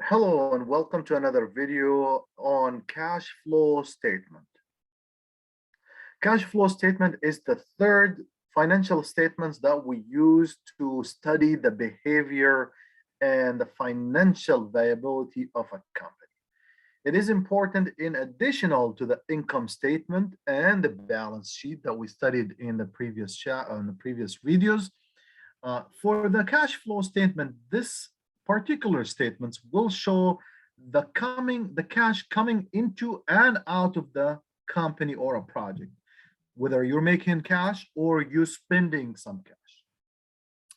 Hello and welcome to another video on cash flow statement. Cash flow statement is the third financial statements that we use to study the behavior and the financial viability of a company. It is important in additional to the income statement and the balance sheet that we studied in the previous videos. For the cash flow statement, this particular statements will show the cash coming into and out of the company or a project, whether you're making cash or you're spending some cash.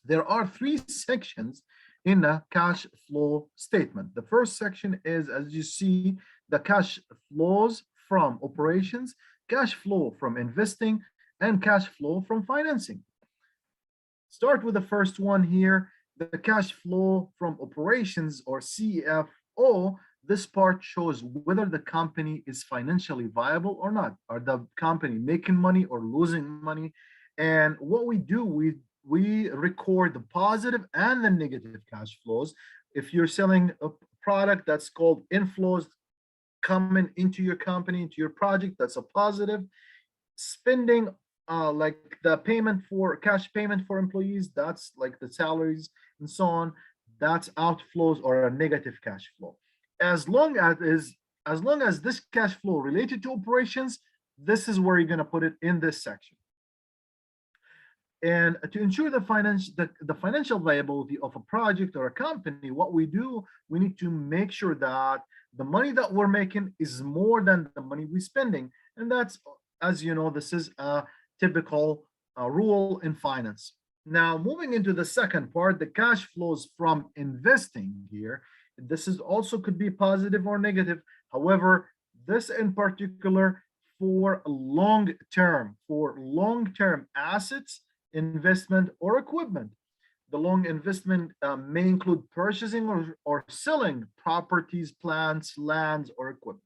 There are three sections in a cash flow statement. The first section is, as you see, the cash flows from operations, cash flow from investing, and cash flow from financing. Start with the first one here, the cash flow from operations or CFO. This part shows whether the company is financially viable or not. Are the company making money or losing money? And what we do, we record the positive and the negative cash flows. If you're selling a product, that's called inflows coming into your company, into your project, that's a positive. Spending, like the payment for cash payment for employees, that's like the salaries and so on, that's outflows or a negative cash flow. As long as this cash flow related to operations, this is where you're going to put it in this section. And to ensure the financial viability of a project or a company, what we do, we need to make sure that the money that we're making is more than the money we're spending. And that's, as you know, this is a typical rule in finance. Now, moving into the second part, the cash flows from investing here. This is also could be positive or negative. However, this in particular for long-term assets, investment, or equipment. The long investment may include purchasing or selling properties, plants, lands, or equipment.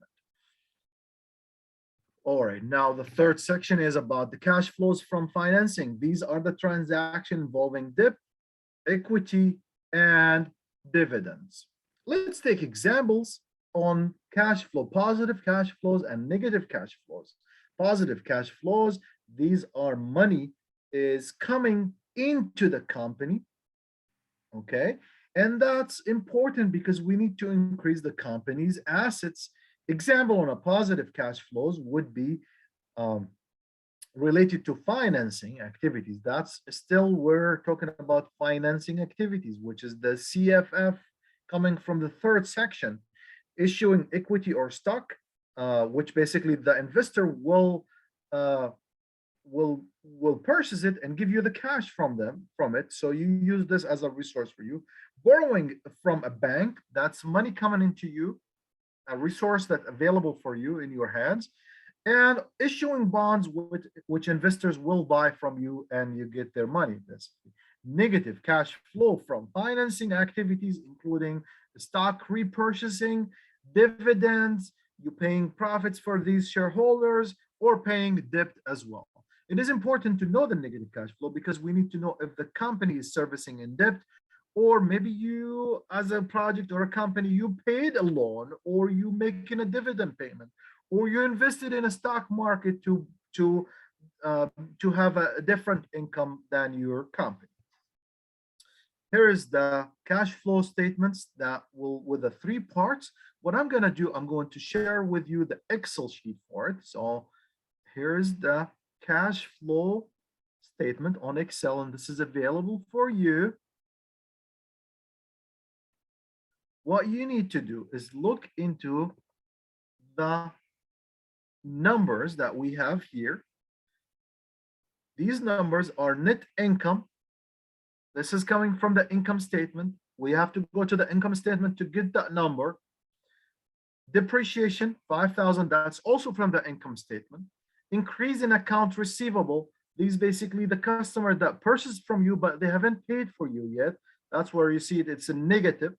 All right, now the third section is about the cash flows from financing. These are the transactions involving debt, equity, and dividends. Let's take examples on cash flow, positive cash flows and negative cash flows. Positive cash flows, these are money is coming into the company, okay? And that's important because we need to increase the company's assets. Example on a positive cash flows would be related to financing activities. That's still, we're talking about financing activities, which is the CFF coming from the third section, issuing equity or stock, which basically the investor will purchase it and give you the cash from it. So you use this as a resource for you. Borrowing from a bank, that's money coming into you, a resource that's available for you in your hands. And issuing bonds which investors will buy from you and you get their money, basically. Negative cash flow from financing activities, including stock repurchasing, dividends, you paying profits for these shareholders, or paying debt as well. It is important to know the negative cash flow because we need to know if the company is servicing in debt, or maybe you, as a project or a company, you paid a loan, or you making a dividend payment, or you invested in a stock market to have a different income than your company. Here is the cash flow statements that will, with the three parts. What I'm going to do, I'm going to share with you the Excel sheet for it. So here's the cash flow statement on Excel, and this is available for you. What you need to do is look into the numbers that we have here. These numbers are net income. This is coming from the income statement. We have to go to the income statement to get that number. Depreciation, 5,000, that's also from the income statement. Increase in account receivable. These basically the customer that purchased from you, but they haven't paid for you yet. That's where you see it, it's a negative.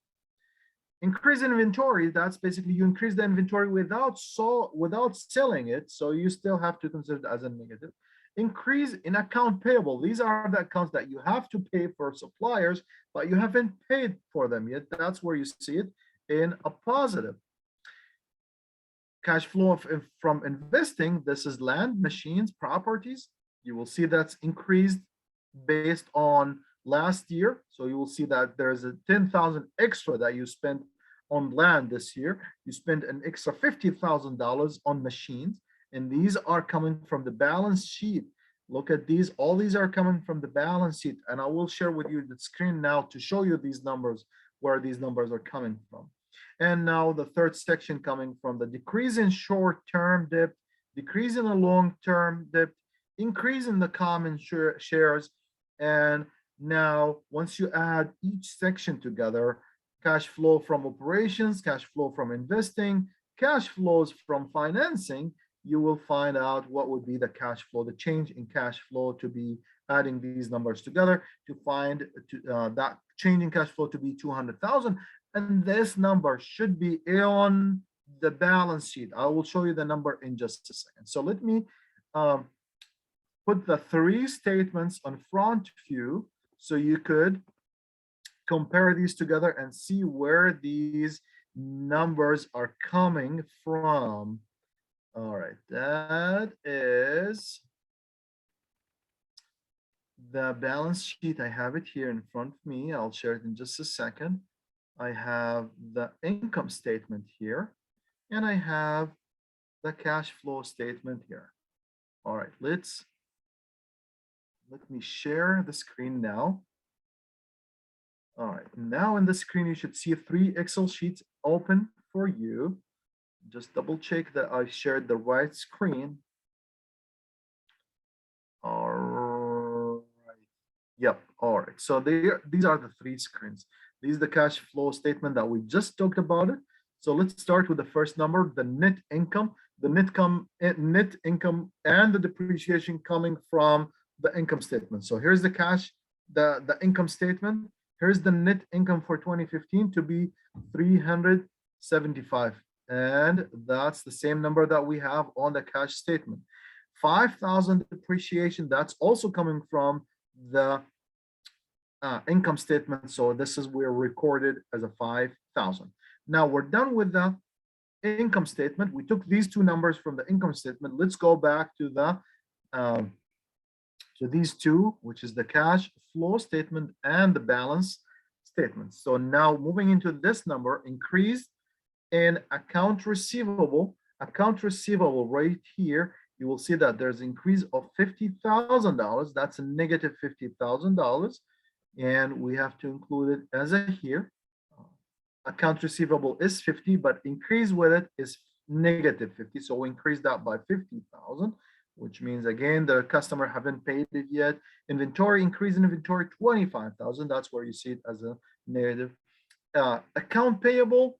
Increase in inventory, that's basically you increase the inventory without selling it, so you still have to consider it as a negative. Increase in account payable, these are the accounts that you have to pay for suppliers, but you haven't paid for them yet. That's where you see it. in a positive. Cash flow from investing, this is land, machines, properties. You will see that's increased based on last year. So you will see that there's a 10,000 extra that you spent on land this year. You spent an extra $50,000 on machines, and these are coming from the balance sheet. Look at these, all these are coming from the balance sheet, and I will share with you the screen now to show you these numbers, where these numbers are coming from. And now the third section coming from the decrease in short-term debt, decrease in the long-term debt, increase in the common shares. And now once you add each section together, cash flow from operations, cash flow from investing, cash flows from financing, you will find out what would be the cash flow, the change in cash flow, to be adding these numbers together to find that change in cash flow to be 200,000. And this number should be on the balance sheet. I will show you the number in just a second. So let me put the three statements on front view so you could compare these together and see where these numbers are coming from. All right, that is the balance sheet. I have it here in front of me. I'll share it in just a second. I have the income statement here, and I have the cash flow statement here. All right, let me share the screen now. All right, now in the screen, you should see 3 Excel sheets open for you. Just double check that I shared the right screen. All right, yep, all right. So these are the 3 screens. This is the cash flow statement that we just talked about it. So let's start with the first number, the net income. The net income and the depreciation coming from the income statement. So here's the cash, the income statement. Here's the net income for 2015 to be 375. And that's the same number that we have on the cash statement. 5,000 depreciation, that's also coming from the income statement. So this is where recorded as a 5,000. Now we're done with the income statement. We took these 2 numbers from the income statement. Let's go back to the to these 2, which is the cash flow statement and the balance statement. So now moving into this number, increase in account receivable right here, you will see that there's increase of $50,000. That's a negative $50,000. And we have to include it as a here. Account receivable is 50, but increase with it is negative 50. So we increase that by 50,000, which means again, the customer haven't paid it yet. Inventory, increase in inventory, 25,000. That's where you see it as a negative. Account payable,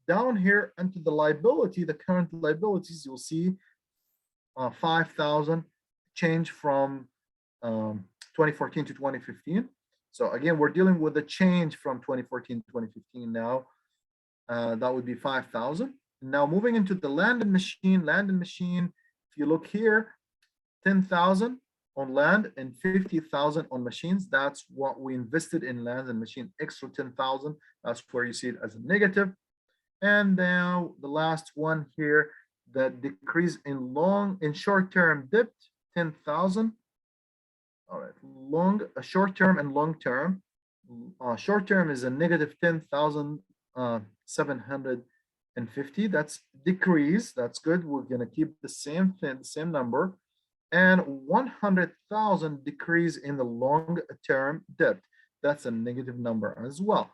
down here into the liability, the current liabilities, you'll see 5,000 change from 2014 to 2015. So again, we're dealing with a change from 2014 to 2015 now. That would be 5,000. Now moving into the land and machine, if you look here, 10,000 on land and 50,000 on machines. That's what we invested in land and machine, extra 10,000. That's where you see it as a negative. And now the last one here, the decrease in short-term debt, 10,000. All right, short-term and long-term. Short-term is a negative 10,750. That's decrease. That's good. We're gonna keep the same thing, the same number. And 100,000 decrease in the long-term debt. That's a negative number as well.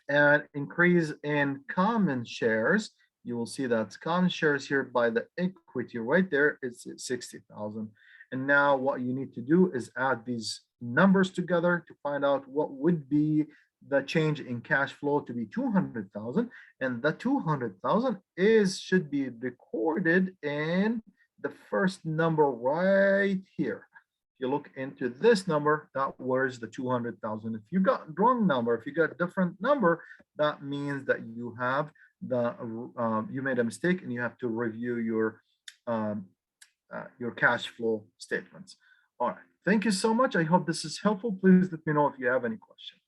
And increase in common shares. You will see that common shares here by the equity right there. It's 60,000. And now what you need to do is add these numbers together to find out what would be the change in cash flow to be 200,000. And the 200,000 should be recorded in the first number right here. If you look into this number, that was the 200,000. If you got wrong number, if you got a different number, that means that you have you made a mistake and you have to review your cash flow statements. All right, thank you so much. I hope this is helpful. Please let me know if you have any questions.